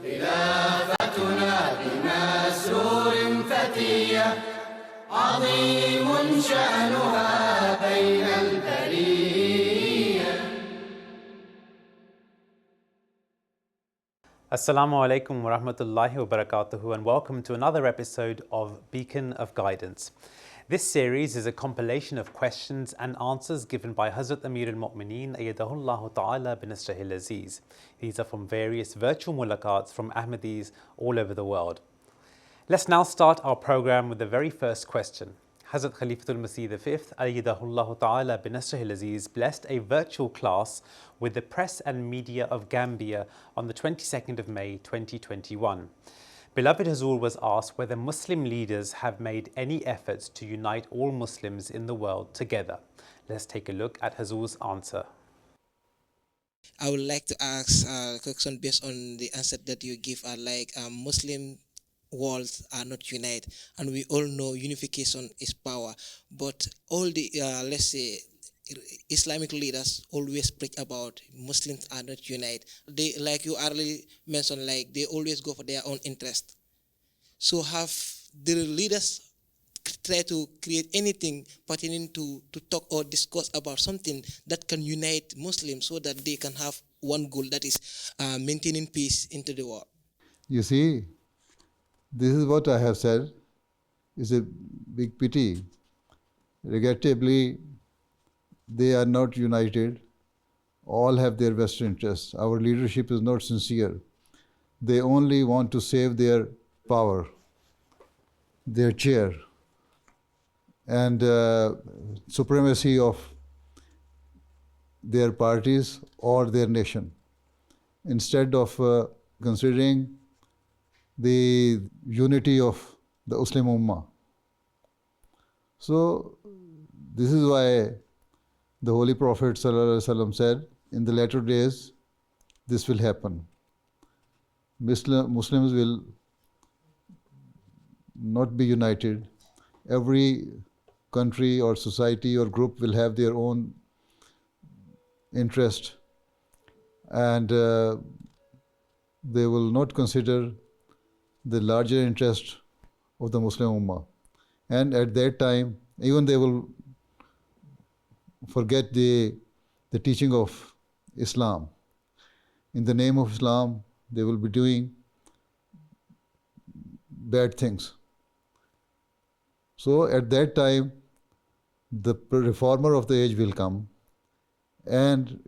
خلافتنا بمسرور فتية عظيم شأنها بين البرية. Assalamu alaikum wa rahmatullahi wa barakatuhu, and welcome to another episode of Beacon of Guidance. This series is a compilation of questions and answers given by Hazrat Mirza Ayyadahullah Ta'ala bin Nasrihil Aziz. These are from various virtual mulaqats from Ahmadis all over the world. Let's now start our program with the very first question. Hazrat Khalifatul-Masih V Ayyadahullah Ta'ala bin Nasrihil Aziz blessed a virtual class with the press and media of Gambia on the 22nd of May 2021. Beloved Hazur was asked whether Muslim leaders have made any efforts to unite all Muslims in the world together. Let's take a look at Hazur's answer. I would like to ask a question based on the answer that you give. Muslim worlds are not united, and we all know unification is power. But all the Islamic leaders always preach about Muslims are not united. They, like you earlier mentioned, they always go for their own interest. So have the leaders try to create anything pertaining to talk or discuss about something that can unite Muslims so that they can have one goal, that is maintaining peace into the world? You see, this is what I have said. It's a big pity. Regrettably, they are not united. All have their vested interests. Our leadership is not sincere. They only want to save their power, their chair, and supremacy of their parties or their nation, instead of considering the unity of the Muslim Ummah. So, this is why the Holy Prophet ﷺ said, in the latter days, this will happen. Muslims will not be united. Every country or society or group will have their own interest, and they will not consider the larger interest of the Muslim Ummah. And at that time, even they will forget the teaching of Islam. In the name of Islam, they will be doing bad things. So at that time, the reformer of the age will come, and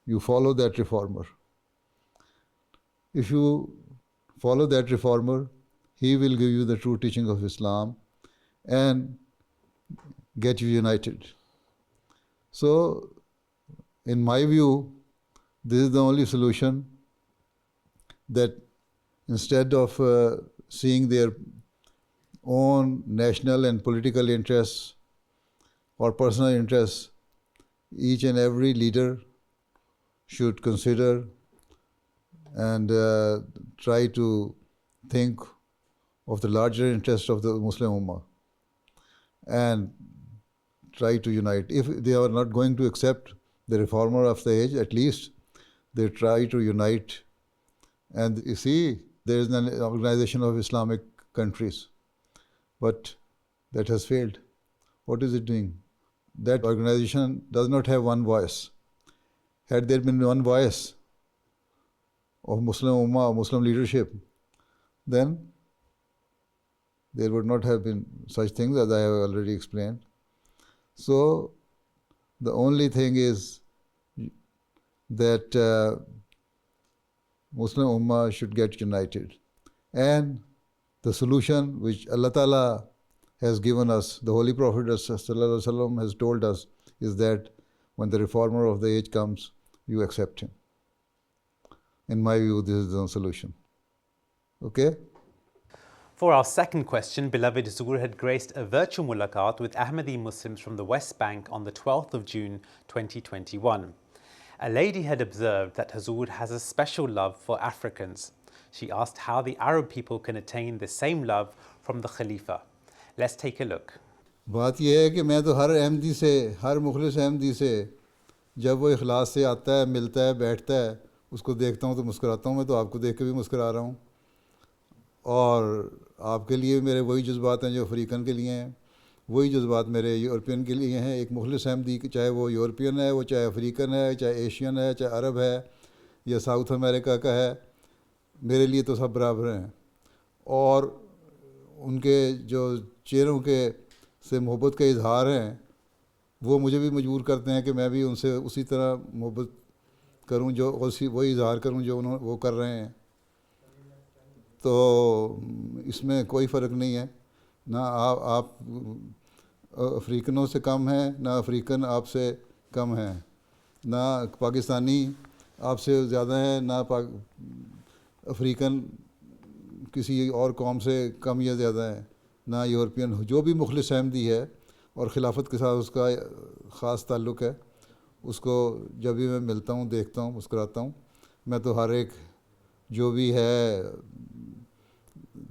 you follow that reformer. If you follow that reformer, he will give you the true teaching of Islam and get you united. So, in my view, this is the only solution, that instead of seeing their own national and political interests or personal interests, each and every leader should consider and try to think of the larger interest of the Muslim Ummah and try to unite. If they are not going to accept the reformer of the age, at least they try to unite. And you see, there is an organization of Islamic countries, but that has failed. What is it doing? That organization does not have one voice. Had there been one voice of Muslim Ummah, Muslim leadership, then there would not have been such things, as I have already explained. So, the only thing is that Muslim Ummah should get united. And the solution which Allah Ta'ala has given us, the Holy Prophet ﷺ has told us, is that when the reformer of the age comes, you accept him. In my view, this is the solution. Okay? For our second question, beloved Hazur had graced a virtual mulaqat with Ahmadiyya Muslims from the West Bank on the 12th of June 2021. A lady had observed that Hazur has a special love for Africans. She asked how the Arab people can attain the same love from the Khalifa. Let's take a look. बात यह है कि मैं तो हर अहमदी से, हर मुखलिस अहमदी से जब वो इखलास से आता है, मिलता है, बैठता है, उसको देखता हूँ तो मुस्कुराता हूँ. मैं तो आपको देख के भी मुस्कुरा रहा हूँ. اور آپ کے لیے میرے وہی جذبات ہیں جو افریقن کے لیے ہیں، وہی جذبات میرے یورپین کے لیے ہیں. ایک مخلص احمدی چاہے وہ یورپین ہے، وہ چاہے افریقن ہے، چاہے ایشین ہے، چاہے عرب ہے یا ساؤتھ امریکہ کا ہے، میرے لیے تو سب برابر ہیں. اور ان کے جو چہروں کے سے محبت کا اظہار ہیں وہ مجھے بھی مجبور کرتے ہیں کہ میں بھی ان سے اسی طرح محبت کروں، جو وہی اظہار کروں جو وہ کر رہے ہیں. تو اس میں کوئی فرق نہیں ہے، نہ آپ افریقنوں سے کم ہیں، نہ افریقن آپ سے کم ہیں، نہ پاکستانی آپ سے زیادہ ہیں، نہ افریقن کسی اور قوم سے کم یا زیادہ ہیں، نہ یورپین. جو بھی مخلص احمدی ہے اور خلافت کے ساتھ اس کا خاص تعلق ہے، اس کو جب بھی میں ملتا ہوں، دیکھتا ہوں، مسکراتا ہوں. میں تو ہر ایک جو بھی ہے،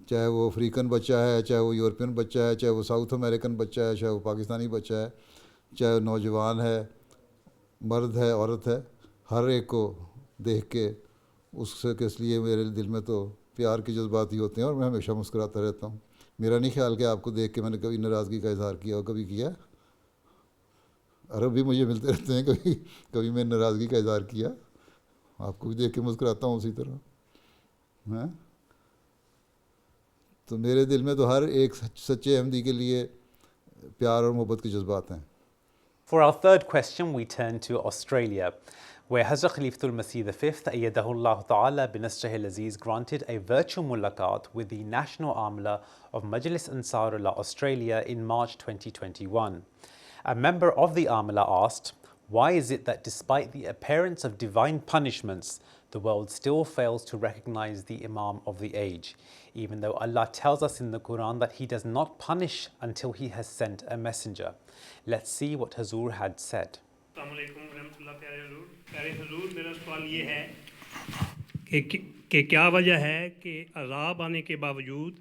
چاہے وہ افریقن بچہ ہے، چاہے وہ یورپین بچہ ہے، چاہے وہ ساؤتھ امریکن بچہ ہے، چاہے وہ پاکستانی بچہ ہے، چاہے وہ نوجوان ہے، مرد ہے، عورت ہے، ہر ایک کو دیکھ کے اس لیے میرے دل میں تو پیار کے جذبات ہی ہوتے ہیں اور میں ہمیشہ مسکراتا رہتا ہوں. میرا نہیں خیال کہ آپ کو دیکھ کے میں نے کبھی ناراضگی کا اظہار کیا ہو. کبھی کیا؟ عرب بھی مجھے ملتے رہتے ہیں، کبھی میں نے ناراضگی کا اظہار کیا؟ آپ کو بھی دیکھ کے مسکراتا ہوں اسی طرح. ہاں، تو میرے دل میں تو ہر ایک سچے احمدی کے لیے پیار اور محبت کے جذبات ہیں. For our third question, we turn to Australia, where Hazrat Khalifatul-Masih V, Ayyadahullah Ta'ala binasrihil Aziz, granted a virtual mulaqat with the National Amla of Majlis Ansarullah Australia in March 2021. A member of the Amla asked, why is it that despite the appearance of divine punishments, the world still fails to recognize the Imam of the age, even though Allah tells us in the Quran that He does not punish until He has sent a messenger? Let's see what Hazur had said. السلام علیکم ورحمۃ اللہ. پیارے حضور، میرا سوال یہ ہے کہ کیا وجہ ہے کہ عذاب آنے کے باوجود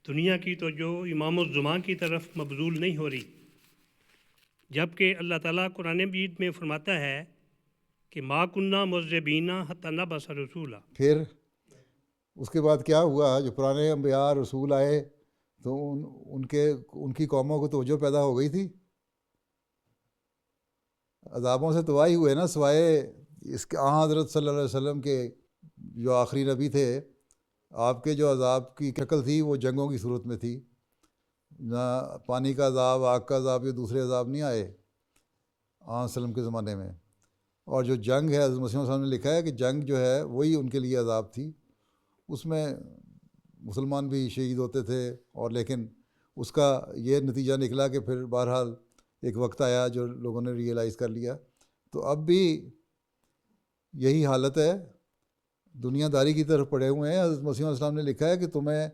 دنیا کی توجہ امام الزمان کی طرف مبذول نہیں ہو رہی، جبکہ اللہ تعالیٰ قرآن مجید میں فرماتا ہے کہ ما کننا معذبین حتی نبعث رسولا. پھر اس کے بعد کیا ہوا؟ جو پرانے انبیاء رسول آئے تو ان کی قوموں کو توجہ پیدا ہو گئی تھی. عذابوں سے تو آئی ہوئے نا، سوائے اس کے حضرت صلی اللہ علیہ وسلم کے جو آخری نبی تھے، آپ کے جو عذاب کی شکل تھی وہ جنگوں کی صورت میں تھی. نہ پانی کا عذاب، آگ کا عذاب، یہ دوسرے عذاب نہیں آئے آن وسلم کے زمانے میں. اور جو جنگ ہے، حضرت مسیح صاحب نے لکھا ہے کہ جنگ جو ہے وہی ان کے لیے عذاب تھی. اس میں مسلمان بھی شہید ہوتے تھے، اور لیکن اس کا یہ نتیجہ نکلا کہ پھر بہرحال ایک وقت آیا جو لوگوں نے ریئلائز کر لیا. تو اب بھی یہی حالت ہے، دنیا داری کی طرف پڑے ہوئے ہیں. حضرت مسیح علیہ السلام نے لکھا ہے کہ تمہیں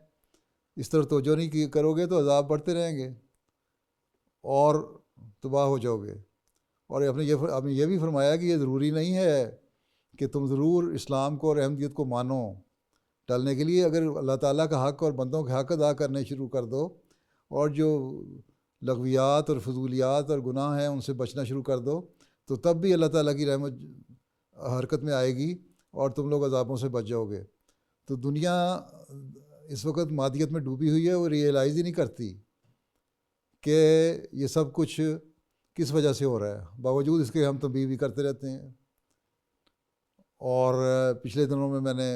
اس طرح توجہ نہیں کرو گے تو عذاب بڑھتے رہیں گے اور تباہ ہو جاؤ گے. اور آپ نے یہ بھی فرمایا کہ یہ ضروری نہیں ہے کہ تم ضرور اسلام کو اور احمدیت کو مانو. ٹلنے کے لیے اگر اللہ تعالیٰ کا حق اور بندوں کے حق ادا کرنے شروع کر دو، اور جو لغویات اور فضولیات اور گناہ ہیں ان سے بچنا شروع کر دو، تو تب بھی اللہ تعالیٰ کی رحمت حرکت میں آئے گی اور تم لوگ عذابوں سے بچ جاؤ گے. تو دنیا اس وقت مادیت میں ڈوبی ہوئی ہے، وہ ریئلائز ہی نہیں کرتی کہ یہ سب کچھ کس وجہ سے ہو رہا ہے. باوجود اس کے ہم تنبیہ بھی کرتے رہتے ہیں. اور پچھلے دنوں میں نے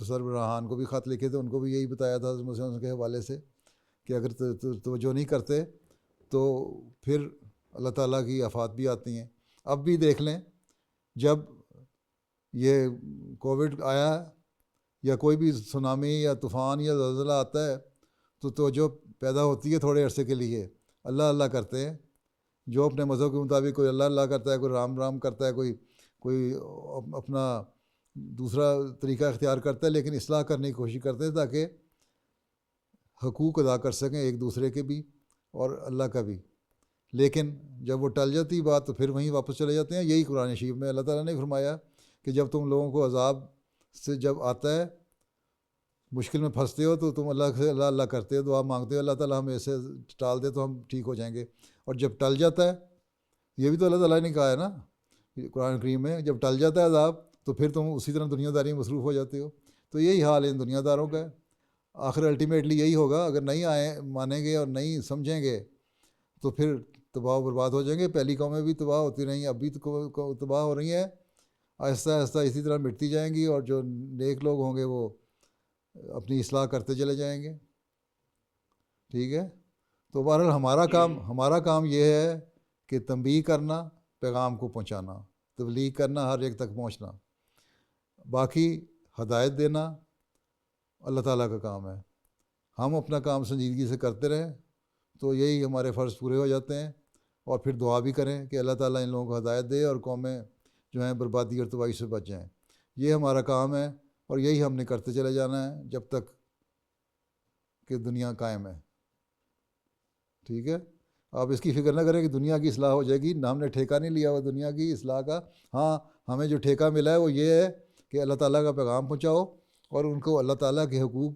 سربراہان کو بھی خط لکھے تھے، ان کو بھی یہی بتایا تھا حضرت مسیح کے حوالے سے کہ اگر توجہ نہیں کرتے تو پھر اللہ تعالیٰ کی آفات بھی آتی ہیں. اب بھی دیکھ لیں، جب یہ کووڈ آیا یا کوئی بھی سونامی یا طوفان یا زلزلہ آتا ہے تو توجہ پیدا ہوتی ہے تھوڑے عرصے کے لیے. اللہ اللہ کرتے ہیں، جو اپنے مذہب کے مطابق کوئی اللہ اللہ کرتا ہے، کوئی رام رام کرتا ہے، کوئی اپنا دوسرا طریقہ اختیار کرتا ہے، لیکن اصلاح کرنے کی کوشش کرتے ہیں تاکہ حقوق ادا کر سکیں ایک دوسرے کے بھی اور اللہ کا بھی. لیکن جب وہ ٹل جاتی بات تو پھر وہیں واپس چلے جاتے ہیں. یہی قرآن شریف میں اللہ تعالیٰ نے فرمایا کہ جب تم لوگوں کو عذاب سے جب آتا ہے، مشکل میں پھنستے ہو، تو تم اللہ سے اللہ اللہ کرتے ہو، دعا مانگتے ہو اللہ تعالیٰ ہمیں اسے ٹال دے تو ہم ٹھیک ہو جائیں گے. اور جب ٹل جاتا ہے، یہ بھی تو اللہ تعالیٰ نے کہا ہے نا قرآن کریم میں، جب ٹل جاتا ہے عذاب تو پھر تم اسی طرح دنیا داری میں مصروف ہو جاتے ہو. تو یہی حال ان دنیا داروں کا ہے. آخر الٹیمیٹلی یہی ہوگا. اگر نہیں مانیں گے اور نہیں سمجھیں گے تو پھر تباہ و برباد ہو جائیں گے. پہلی قومیں بھی تباہ ہوتی رہیں, اب بھی تباہ ہو رہی ہیں. آہستہ آہستہ اسی طرح مٹتی جائیں گی, اور جو نیک لوگ ہوں گے وہ اپنی اصلاح کرتے چلے جائیں گے. ٹھیک ہے. تو بہرحال ہمارا کام یہ ہے کہ تنبیہ کرنا, پیغام کو پہنچانا, تبلیغ کرنا, ہر ایک تک پہنچنا. باقی ہدایت دینا اللہ تعالیٰ کا کام ہے. ہم اپنا کام سنجیدگی سے کرتے رہیں تو یہی ہمارے فرض پورے ہو جاتے ہیں. اور پھر دعا بھی کریں کہ اللہ تعالیٰ ان لوگوں کو ہدایت دے اور قومیں جو ہیں بربادی اور تباہی سے بچ جائیں. یہ ہمارا کام ہے اور یہی ہم نے کرتے چلے جانا ہے جب تک کہ دنیا قائم ہے. ٹھیک ہے. آپ اس کی فکر نہ کریں کہ دنیا کی اصلاح ہو جائے گی. نہ, ہم نے ٹھیکہ نہیں لیا ہوا دنیا کی اصلاح کا. ہاں, ہمیں جو ٹھیکہ ملا ہے وہ یہ ہے کہ اللہ تعالیٰ کا پیغام پہنچاؤ اور ان کو اللہ تعالیٰ کے حقوق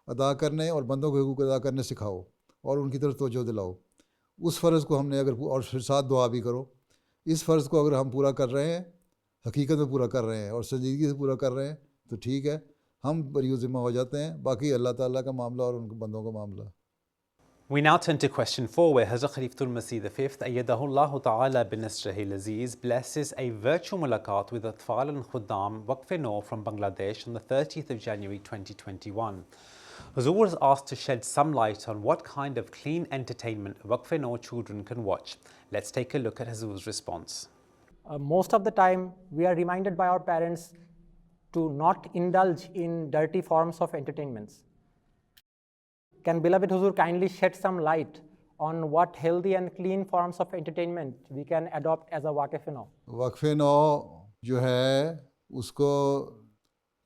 ادا کرنے اور بندوں کے حقوق ادا کرنے سکھاؤ اور ان کی طرف توجہ دلاؤ. اس فرض کو ہم نے اگر, اور پھر ساتھ دعا بھی کرو, اس فرض کو اگر ہم پورا کر رہے ہیں, حقیقت میں پورا کر رہے ہیں اور سنجیدگی سے پورا کر رہے ہیں تو ٹھیک ہے, ہم بری و ذمہ ہو جاتے ہیں. باقی اللہ تعالیٰ کا معاملہ اور ان کے بندوں کا معاملہ. We now turn to question 4, where Hazrat Khalifatul-Masih V, Ayyadahullahu Ta'ala bin Nasrihil Aziz, blesses a virtual mulaqat with Atfal and Khuddam Waqf-e-Nau from Bangladesh on the 30th of January 2021. Hazur was asked to shed some light on what kind of clean entertainment Waqf-e-Nau children can watch. Let's take a look at Hazur's response. Most of the time, we are reminded by our parents to not indulge in dirty forms of entertainments. Can beloved Huzur kindly shed some light on what healthy and clean forms of entertainment we can adopt as a Waqf-e-Nau? Waqf-e-Nau جو ہے اس کو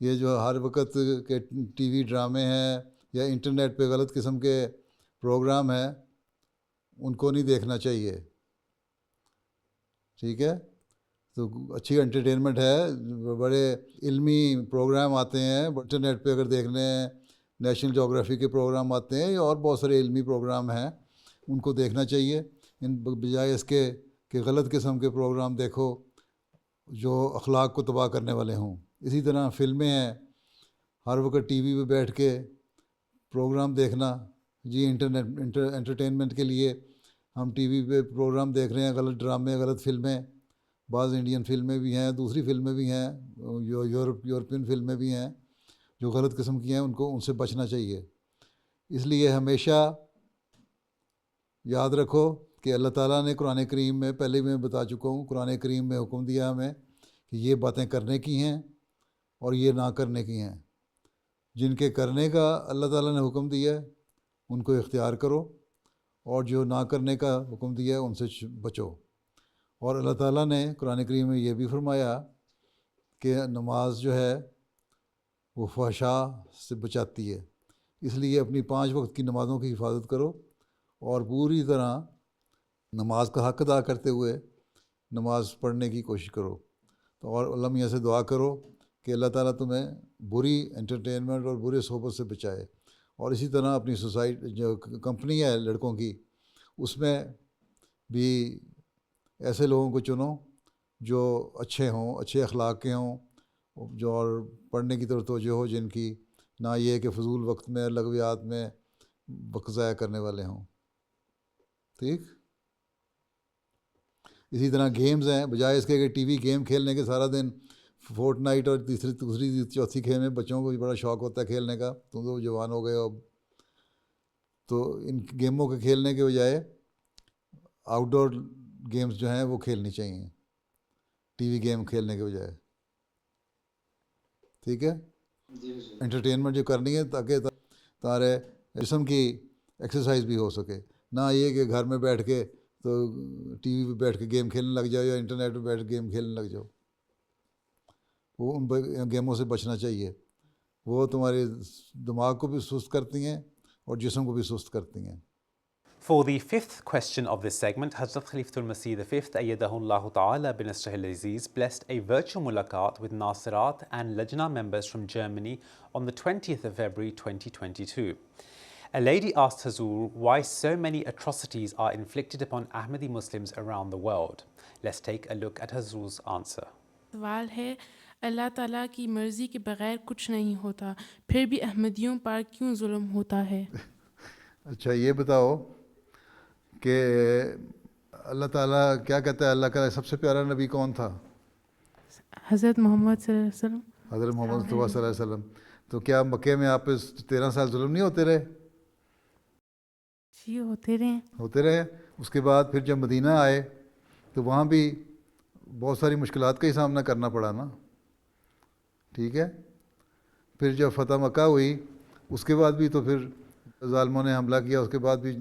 یہ جو ہر وقت کے T V ڈرامے ہیں یا انٹرنیٹ پہ غلط قسم کے پروگرام ہیں ان کو نہیں دیکھنا چاہیے. ٹھیک ہے. تو اچھی انٹرٹینمنٹ ہے, بڑے علمی پروگرام آتے ہیں انٹرنیٹ پہ اگر دیکھنے ہیں, نیشنل جغرافی کے پروگرام آتے ہیں اور بہت سارے علمی پروگرام ہیں, ان کو دیکھنا چاہیے. ان بجائے اس کے کہ غلط قسم کے پروگرام دیکھو جو اخلاق کو تباہ کرنے والے ہوں. اسی طرح فلمیں ہیں, ہر وقت ٹی وی پہ بیٹھ کے پروگرام دیکھنا, جی انٹرنیٹ انٹرٹینمنٹ کے لیے ہم ٹی وی پہ پروگرام دیکھ رہے ہیں, غلط ڈرامے, غلط فلمیں, بعض انڈین فلمیں بھی ہیں, دوسری فلمیں بھی ہیں, یورپین فلمیں بھی ہیں جو غلط قسم کی ہیں, ان سے بچنا چاہیے. اس لیے ہمیشہ یاد رکھو کہ اللہ تعالیٰ نے قرآن کریم میں, پہلے میں بتا چکا ہوں, قرآن کریم میں حکم دیا ہمیں کہ یہ باتیں کرنے کی ہیں اور یہ نہ کرنے کی ہیں. جن کے کرنے کا اللہ تعالیٰ نے حکم دیا ہے ان کو اختیار کرو, اور جو نہ کرنے کا حکم دیا ہے ان سے بچو. اور اللہ تعالیٰ نے قرآن کریم میں یہ بھی فرمایا کہ نماز جو ہے وہ فحشاء سے بچاتی ہے. اس لیے اپنی 5 وقت کی نمازوں کی حفاظت کرو اور پوری طرح نماز کا حق ادا کرتے ہوئے نماز پڑھنے کی کوشش کرو. تو اور اللہ میاں سے دعا کرو کہ اللہ تعالیٰ تمہیں بری انٹرٹینمنٹ اور برے صحبت سے بچائے. اور اسی طرح اپنی سوسائٹی جو کمپنی ہے لڑکوں کی, اس میں بھی ایسے لوگوں کو چنو جو اچھے ہوں, اچھے اخلاق کے ہوں, جو اور پڑھنے کی طرف توجہ ہو, جن کی نہ یہ کہ فضول وقت میں لغویات میں وقت ضائع کرنے والے ہوں. ٹھیک. اسی طرح گیمز ہیں, بجائے اس کے کہ ٹی وی گیم کھیلنے کے سارا دن فورٹ نائٹ اور دوسری چوتھی کھیل میں بچوں کو بھی بڑا شوق ہوتا ہے کھیلنے کا, تم تو جوان ہو گئے ہو اب, تو ان گیموں کے کھیلنے کے بجائے آؤٹ ڈور گیمز جو ہیں وہ کھیلنی چاہیے ٹی وی گیم کھیلنے کے بجائے. ٹھیک ہے. انٹرٹینمنٹ جو کرنی ہے تاکہ تمہارے جسم کی ایکسرسائز بھی ہو سکے, نہ یہ کہ گھر میں بیٹھ کے تو ٹی وی پہ بیٹھ کے گیم کھیلنے لگ جاؤ یا انٹرنیٹ پہ بیٹھ کے گیم کھیلنے لگ جاؤ. وہ ان گیموں سے بچنا چاہیے. وہ تمہارے دماغ کو بھی سست کرتی ہیں اور جسم کو بھی سست کرتی ہیں. For the 5th question of this segment, Hazrat Khalifatul-Masih V, Ayyadahullahu Ta'ala bin Nasrihil Aziz, blessed a virtual mulaqat with Nasirat and Lajna members from Germany on the 20th of February 2022. A lady asked Hazur why so many atrocities are inflicted upon Ahmadiyya Muslims around the world. Let's take a look at Hazur's answer. सवाल है اللہ تعالیٰ کی مرضی کے بغیر کچھ نہیں ہوتا، پھر بھی احمدیوں پر کیوں ظلم ہوتا ہے؟ اچھا یہ بتاؤ کہ اللہ تعالیٰ کیا کہتا ہے، اللہ کا سب سے پیارا نبی کون تھا؟ حضرت محمد صلی اللہ علیہ وسلم. حضرت محمد صلی اللہ علیہ وسلم. تو کیا مکے میں آپ 13 سال ظلم نہیں ہوتے رہے؟ جی ہوتے رہے. اس کے بعد پھر جب مدینہ آئے تو وہاں بھی بہت ساری مشکلات کا ہی سامنا کرنا پڑا نا. ٹھیک ہے. پھر جب فتح مکہ ہوئی اس کے بعد بھی تو پھر ظالموں نے حملہ کیا، اس کے بعد بھی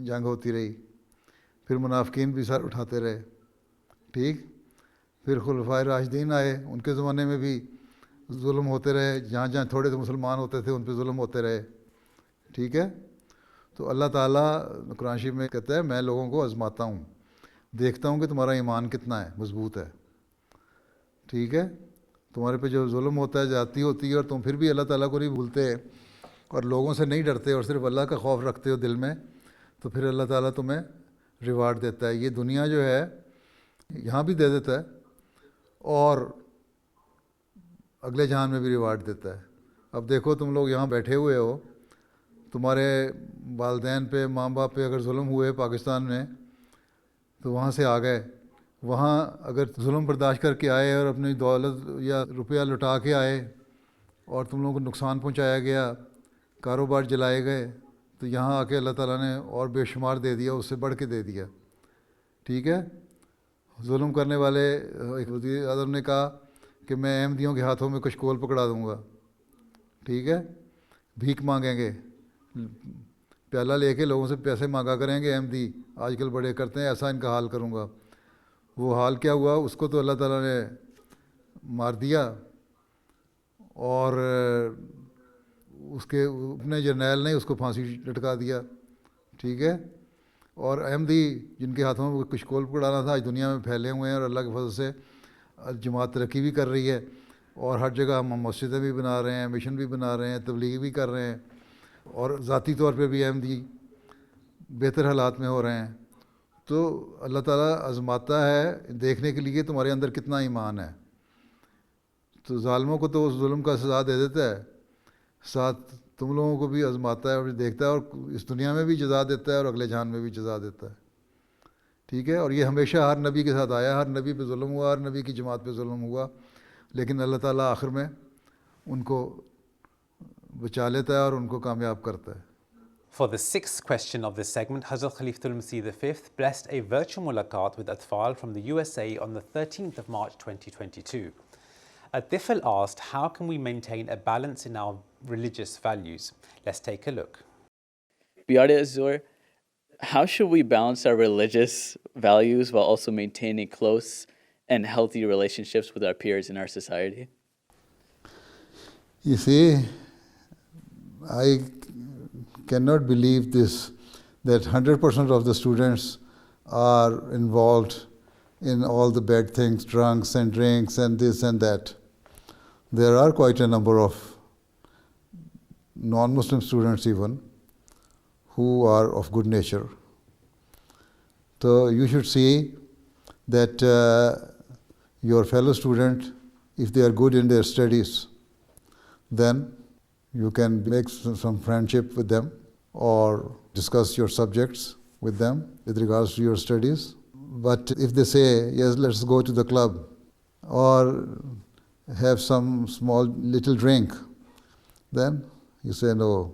جنگ ہوتی رہی، پھر منافقین بھی سر اٹھاتے رہے. ٹھیک. پھر خلفائے راشدین آئے، ان کے زمانے میں بھی ظلم ہوتے رہے، جہاں جہاں تھوڑے سے مسلمان ہوتے تھے ان پہ ظلم ہوتے رہے. ٹھیک ہے. تو اللہ تعالیٰ قرآن شریف میں کہتا ہے میں لوگوں کو آزماتا ہوں، دیکھتا ہوں کہ تمہارا ایمان کتنا ہے، مضبوط ہے. ٹھیک ہے. تمہارے پہ جو ظلم ہوتا ہے، زیادتی ہوتی ہے، اور تم پھر بھی اللہ تعالیٰ کو نہیں بھولتے اور لوگوں سے نہیں ڈرتے اور صرف اللہ کا خوف رکھتے ہو دل میں، تو پھر اللہ تعالیٰ تمہیں ریوارڈ دیتا ہے. یہ دنیا جو ہے یہاں بھی دے دیتا ہے اور اگلے جہان میں بھی ریوارڈ دیتا ہے. اب دیکھو تم لوگ یہاں بیٹھے ہوئے ہو، تمہارے والدین پہ، ماں باپ پہ اگر ظلم ہوئے پاکستان میں تو وہاں سے آ گئے، وہاں اگر ظلم برداشت کر کے آئے اور اپنی دولت یا روپیہ لٹا کے آئے اور تم لوگوں کو نقصان پہنچایا گیا، کاروبار جلائے گئے، تو یہاں آ کے اللہ تعالیٰ نے اور بے شمار دے دیا، اس سے بڑھ کے دے دیا. ٹھیک ہے. ظلم کرنے والے ایک وزیر اعظم نے کہا کہ میں احمدیوں کے ہاتھوں میں کشکول پکڑا دوں گا. ٹھیک ہے. بھیک مانگیں گے، پیالہ لے کے لوگوں سے پیسے مانگا کریں گے احمدی، آج کل بڑے کرتے ہیں، ایسا ان کا حال کروں گا. وہ حال کیا ہوا، اس کو تو اللہ تعالیٰ نے مار دیا اور اس کے اپنے جرنیل نے اس کو پھانسی لٹکا دیا. ٹھیک ہے. اور احمدی جن کے ہاتھوں میں کشکول پکڑانا تھا آج دنیا میں پھیلے ہوئے ہیں، اور اللہ کے فضل سے جماعت ترقی بھی کر رہی ہے، اور ہر جگہ ہم مسجدیں بھی بنا رہے ہیں، مشن بھی بنا رہے ہیں، تبلیغ بھی کر رہے ہیں، اور ذاتی طور پہ بھی احمدی بہتر حالات میں ہو رہے ہیں. تو اللہ تعالیٰ آزماتا ہے دیکھنے کے لیے تمہارے اندر کتنا ایمان ہے. تو ظالموں کو تو اس ظلم کا سزا دے دیتا ہے، ساتھ تم لوگوں کو بھی آزماتا ہے اور دیکھتا ہے، اور اس دنیا میں بھی جزا دیتا ہے اور اگلے جہان میں بھی جزا دیتا ہے. ٹھیک ہے. اور یہ ہمیشہ ہر نبی کے ساتھ آیا، ہر نبی پہ ظلم ہوا، ہر نبی کی جماعت پہ ظلم ہوا، لیکن اللہ تعالیٰ آخر میں ان کو بچا لیتا ہے اور ان کو کامیاب کرتا ہے. For the sixth question of this segment, Hazrat Khalifatul-Masih V blessed a virtual mulaqat with Atfal from the USA on the 13th of March 2022. Atifal asked, how can we maintain a balance in our religious values? Let's take a look. Biyade Azur, how should we balance our religious values while also maintaining close and healthy relationships with our peers in our society? You see, I cannot believe this, that 100% of the students are involved in all the bad things, drunks and drinks and this and that. There are quite a number of non-Muslim students even who are of good nature. So you should see that your fellow student, if they are good in their studies, then you can make some friendship with them or discuss your subjects with them with regards to your studies. But if they say, yes, let's go to the club or have some small little drink, then you say, no,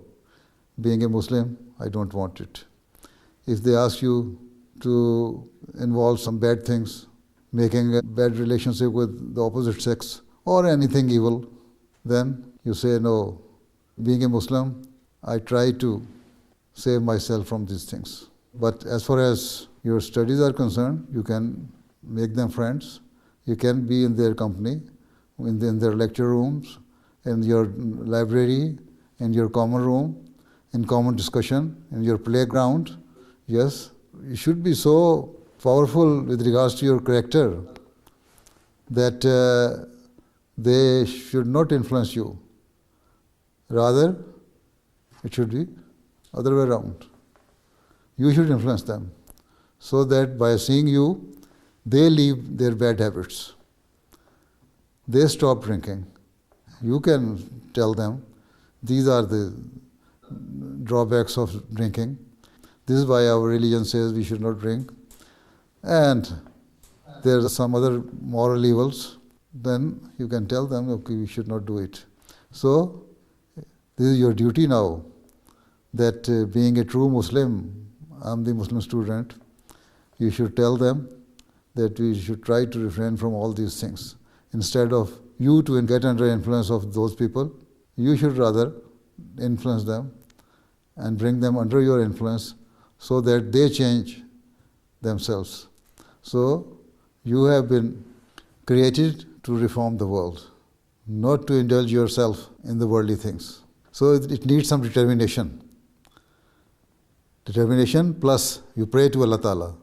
being a Muslim, I don't want it. If they ask you to involve some bad things, making a bad relationship with the opposite sex or anything evil, then you say, no, being a Muslim, I try to save myself from these things. But as far as your studies are concerned, you can make them friends. You can be in their company, in their lecture rooms, in your library, in your common room, in common discussion, in your playground. Yes, you should be so powerful with regards to your character that they should not influence you. Rather, it should be other way around. You should influence them so that by seeing you, they leave their bad habits. they stop drinking. You can tell them, these are the drawbacks of drinking. This is why our religion says we should not drink. And there are some other moral evils. Then you can tell them, okay, we should not do it. So, this is your duty now, that being a true Muslim, I'm the Muslim student, you should tell them that we should try to refrain from all these things. Instead of you to get under influence of those people, you should rather influence them and bring them under your influence so that they change themselves. So, you have been created to reform the world, not to indulge yourself in the worldly things. So, it needs some determination. Determination plus you pray to Allah Ta'ala,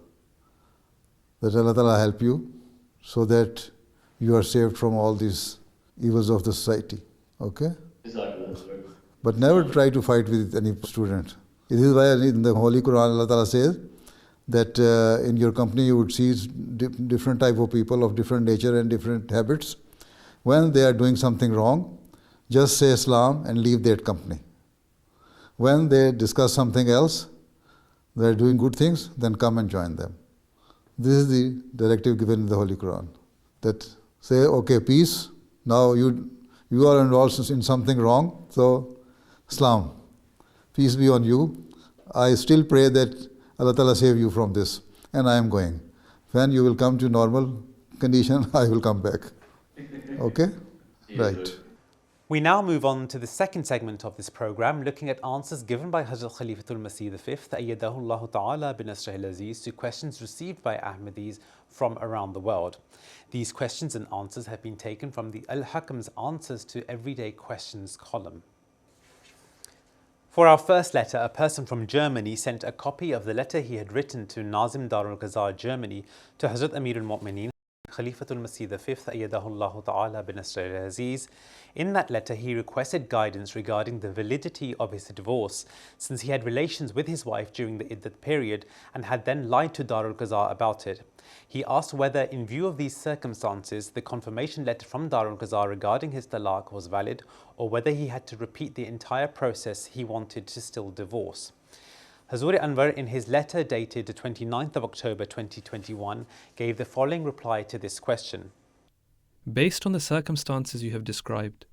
that Allah Ta'ala help you so that you are saved from all these evils of the society. Okay? But never try to fight with any student. This is why in the Holy Quran Allah Ta'ala says that in your company you would see different type of people of different nature and different habits. When they are doing something wrong, just say Islam and leave that company. When they discuss something else, they are doing good things, then come and join them. This is the directive given in the Holy Quran. That say, okay, peace, now you are involved in something wrong, so Islam, peace be on you. I still pray that Allah Ta'ala save you from this, and I am going. When you will come to normal condition, I will come back. Okay? Right. We now move on to the second segment of this program, looking at answers given by Hazrat Khalifatul-Masih V, ayyadahu ta'ala bin Nasrihil Aziz, to questions received by Ahmadis from around the world. These questions and answers have been taken from the Al-Hakam's Answers to Everyday Questions column. For our first letter, a person from Germany sent a copy of the letter he had written to Nazim Darul Qazar, Germany, to Hazrat Amirul Mu'mineen, Khalifatul-Masih V, ayyadahu ta'ala bin Nasrihil Aziz. In that letter, he requested guidance regarding the validity of his divorce, since he had relations with his wife during the iddat period and had then lied to Darul Qazar about it. He asked whether, in view of these circumstances, the confirmation letter from Darul Qazar regarding his talaq was valid, or whether he had to repeat the entire process he wanted to still divorce. Hazrat Anwar, in his letter dated the 29th of October 2021, gave the following reply to this question. Based on the circumstances you have described,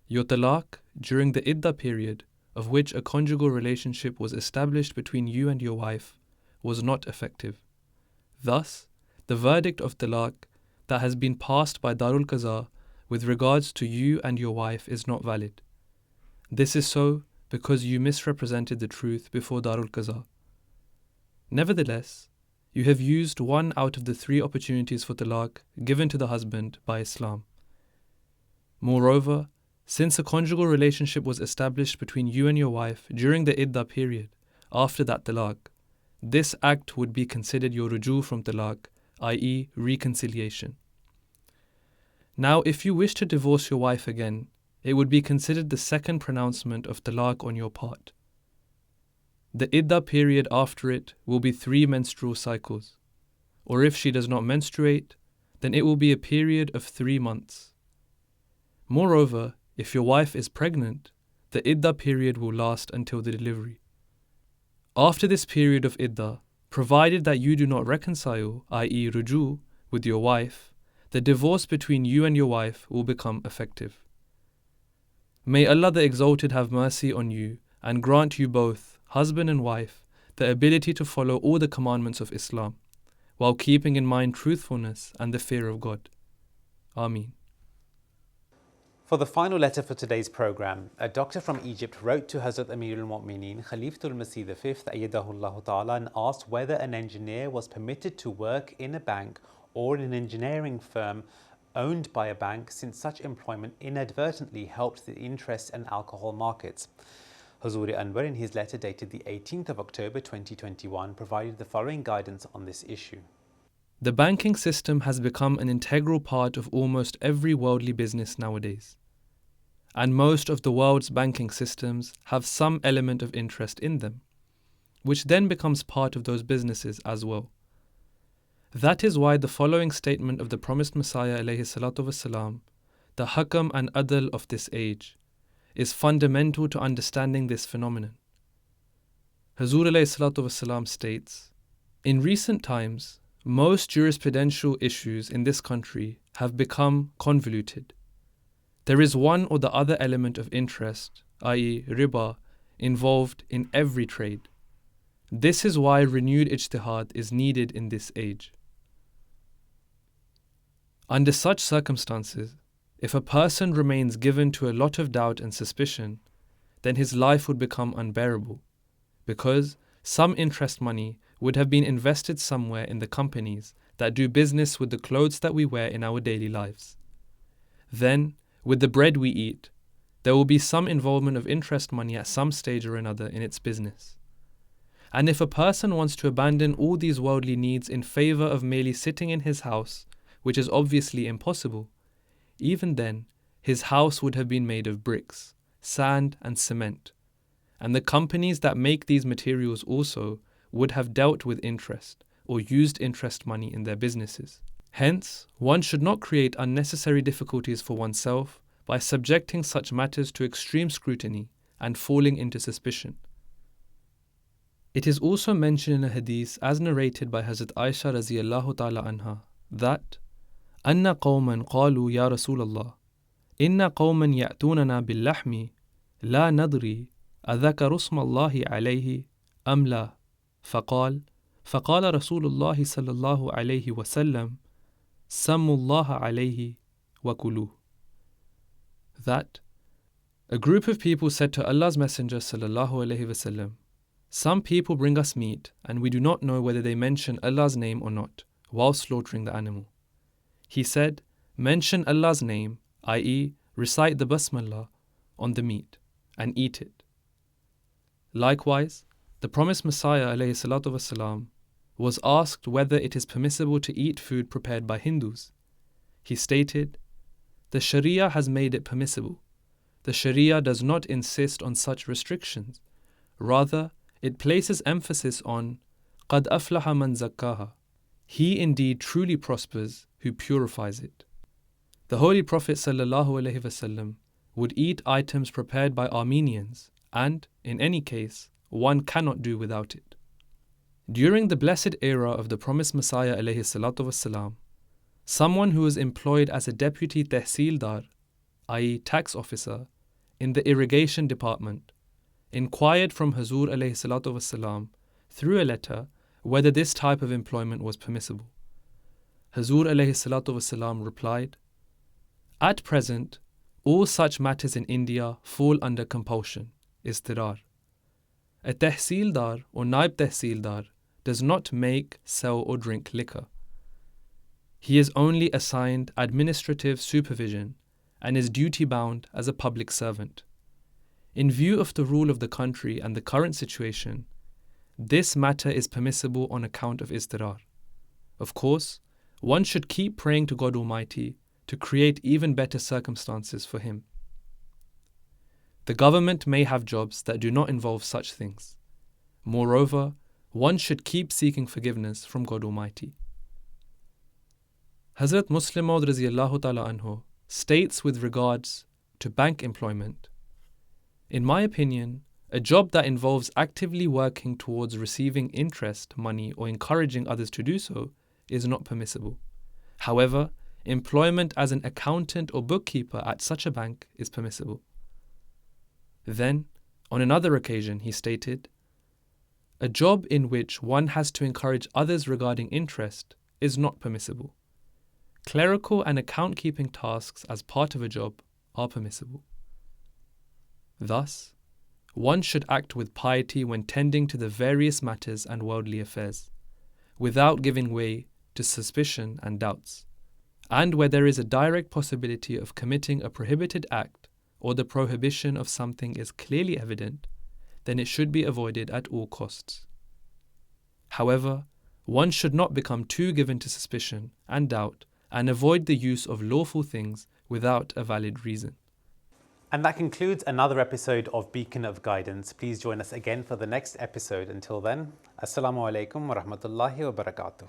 your talaq during the iddah period, of which a conjugal relationship was established between you and your wife, was not effective. Thus, the verdict of talaq that has been passed by Darul Qazar with regards to you and your wife is not valid. This is so because you misrepresented the truth before Darul Qazar. Nevertheless, you have used one out of the 3 opportunities for talaq given to the husband by Islam. Moreover, since a conjugal relationship was established between you and your wife during the iddah period, after that talaq, this act would be considered your ruju from talaq, i.e. reconciliation. Now, if you wish to divorce your wife again, it would be considered the second pronouncement of talaq on your part. The iddah period after it will be 3 menstrual cycles, or if she does not menstruate, then it will be a period of 3 months. Moreover, if your wife is pregnant, the iddah period will last until the delivery. After this period of iddah, provided that you do not reconcile, i.e. ruju, with your wife, the divorce between you and your wife will become effective. May Allah the Exalted have mercy on you and grant you both, husband and wife, the ability to follow all the commandments of Islam, while keeping in mind truthfulness and the fear of God. Ameen. For the final letter for today's program, a doctor from Egypt wrote to Hazrat Amirul Mu'mineen, Khalifatul-Masih V, ayyadahu ta'ala, and asked whether an engineer was permitted to work in a bank or in an engineering firm owned by a bank, since such employment inadvertently helped the interest and alcohol markets. Hazrat Anwar, in his letter dated the 18th of October 2021, provided the following guidance on this issue. The banking system has become an integral part of almost every worldly business nowadays. And most of the world's banking systems have some element of interest in them, which then becomes part of those businesses as well. That is why the following statement of the promised Messiah ﷺ the Hakam and Adl of this age, is fundamental to understanding this phenomenon. Hazur alayhi salatu wasalam states, in recent times, most jurisprudential issues in this country have become convoluted. There is one or the other element of interest, i.e. riba, involved in every trade. This is why renewed ijtihad is needed in this age. Under such circumstances, if a person remains given to a lot of doubt and suspicion, then his life would become unbearable, because some interest money would have been invested somewhere in the companies that do business with the clothes that we wear in our daily lives. Then, with the bread we eat, there will be some involvement of interest money at some stage or another in its business. And if a person wants to abandon all these worldly needs in favor of merely sitting in his house, which is obviously impossible, even then, his house would have been made of bricks, sand and cement, and the companies that make these materials also would have dealt with interest or used interest money in their businesses. Hence, one should not create unnecessary difficulties for oneself by subjecting such matters to extreme scrutiny and falling into suspicion. It is also mentioned in a hadith as narrated by Hazrat Aisha raziyallahu ta'ala anha that أن قوما قالوا يا رسول الله إن قوما يأتوننا باللحم لا ندري أذكر اسم الله عليه أم لا فقال رسول الله صلى الله عليه وسلم سموا الله عليه وكلوه. That a group of people said to Allah's Messenger sallallahu alaihi wasallam, some people bring us meat and we do not know whether they mention Allah's name or not while slaughtering the animal. He said, mention Allah's name, i.e. recite the Basmallah on the meat and eat it. Likewise, the promised Messiah ﷺ was asked whether it is permissible to eat food prepared by Hindus. He stated, the Sharia has made it permissible. The Sharia does not insist on such restrictions. Rather, it places emphasis on قَدْ أَفْلَحَ مَنْ زَكَّاهَا. He indeed truly prospers who purifies it. The Holy Prophet ﷺ would eat items prepared by Armenians, and, in any case, one cannot do without it. During the blessed era of the promised Messiah ﷺ, someone who was employed as a deputy tehsildar, i.e. tax officer, in the irrigation department, inquired from Hazur ﷺ through a letter whether this type of employment was permissible. Hazur ﷺ replied, at present, all such matters in India fall under compulsion, istirar. A tehsildar or naib tehsildar does not make, sell or drink liquor. He is only assigned administrative supervision and is duty-bound as a public servant. In view of the rule of the country and the current situation, this matter is permissible on account of istirar. Of course, one should keep praying to God Almighty to create even better circumstances for him. The government may have jobs that do not involve such things. Moreover, one should keep seeking forgiveness from God Almighty. Hazrat Muslim Maud raziyallahu ta'ala anhu states with regards to bank employment, in my opinion, a job that involves actively working towards receiving interest, money, or encouraging others to do so is not permissible. However, employment as an accountant or bookkeeper at such a bank is permissible. Then, on another occasion, he stated, a job in which one has to encourage others regarding interest is not permissible. Clerical and account-keeping tasks as part of a job are permissible. Thus, one should act with piety when tending to the various matters and worldly affairs, without giving way to suspicion and doubts. And where there is a direct possibility of committing a prohibited act or the prohibition of something is clearly evident, then it should be avoided at all costs. However, one should not become too given to suspicion and doubt and avoid the use of lawful things without a valid reason. And that concludes another episode of Beacon of Guidance. Please join us again for the next episode. Until then, Assalamu alaikum wa rahmatullahi wa barakatuh.